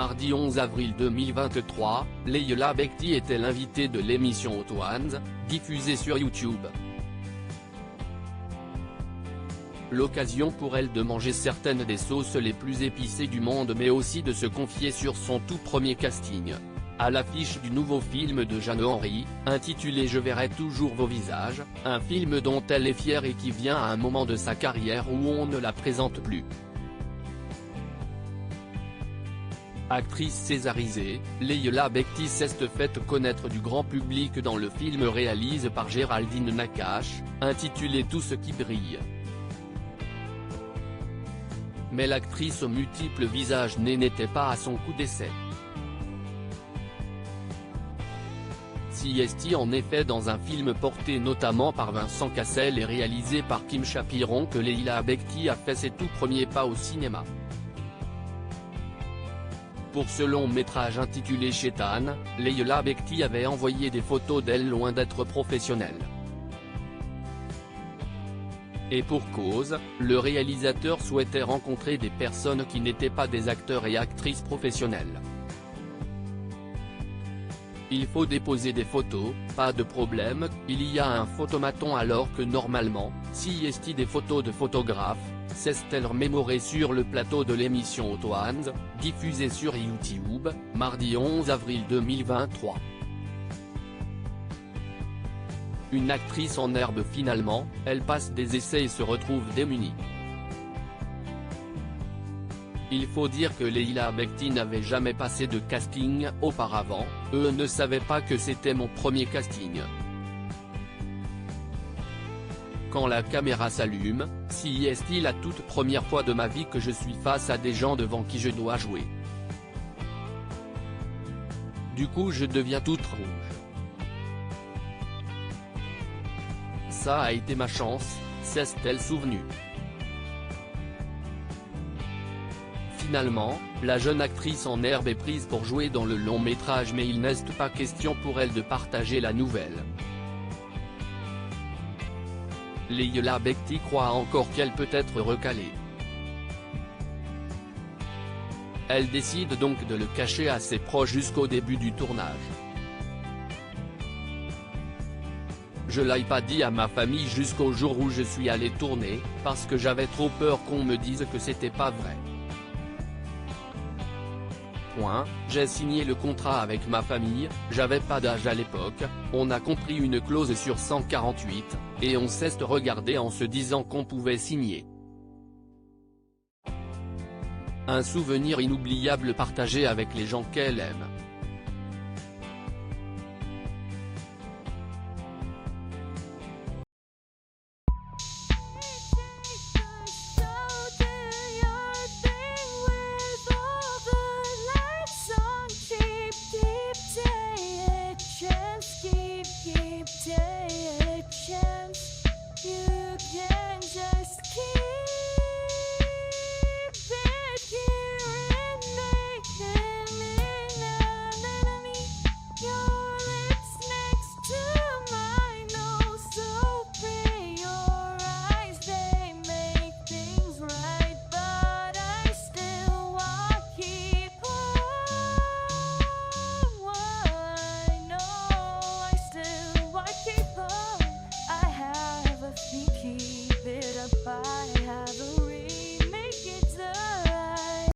Mardi 11 avril 2023, Leïla Bekti était l'invitée de l'émission Hot Ones, diffusée sur YouTube. L'occasion pour elle de manger certaines des sauces les plus épicées du monde mais aussi de se confier sur son tout premier casting. À l'affiche du nouveau film de Jeanne Henry, intitulé Je verrai toujours vos visages, un film dont elle est fière et qui vient à un moment de sa carrière où on ne la présente plus. Actrice césarisée, Leïla Bekti s'est faite connaître du grand public dans le film réalisé par Géraldine Nakache, intitulé Tout ce qui brille. Mais l'actrice aux multiples visages n'était pas à son coup d'essai. Si est en effet dans un film porté notamment par Vincent Cassel et réalisé par Kim Chapiron que Leïla Bekti a fait ses tout premiers pas au cinéma. Pour ce long métrage intitulé Chétane, Leïla Bekti avait envoyé des photos d'elle loin d'être professionnelle. Et pour cause, le réalisateur souhaitait rencontrer des personnes qui n'étaient pas des acteurs et actrices professionnels. Il faut déposer des photos, pas de problème, il y a un photomaton alors que normalement, si est des photos de photographes, s'est-elle remémorée sur le plateau de l'émission Hot Ones, diffusée sur YouTube, mardi 11 avril 2023. Une actrice en herbe finalement, elle passe des essais et se retrouve démunie. Il faut dire que Leïla Bekti n'avait jamais passé de casting auparavant, eux ne savaient pas que c'était mon premier casting. Quand la caméra s'allume, si est la toute première fois de ma vie que je suis face à des gens devant qui je dois jouer. Du coup je deviens toute rouge. Ça a été ma chance, s'est-elle souvenue. Finalement, la jeune actrice en herbe est prise pour jouer dans le long métrage mais il n'est pas question pour elle de partager la nouvelle. Leïla Bekti croit encore qu'elle peut être recalée. Elle décide donc de le cacher à ses proches jusqu'au début du tournage. Je l'ai pas dit à ma famille jusqu'au jour où je suis allé tourner, parce que j'avais trop peur qu'on me dise que c'était pas vrai. J'ai signé le contrat avec ma famille, j'avais pas d'âge à l'époque, on a compris une clause sur 148, et on s'est regardé en se disant qu'on pouvait signer. Un souvenir inoubliable partagé avec les gens qu'elle aime.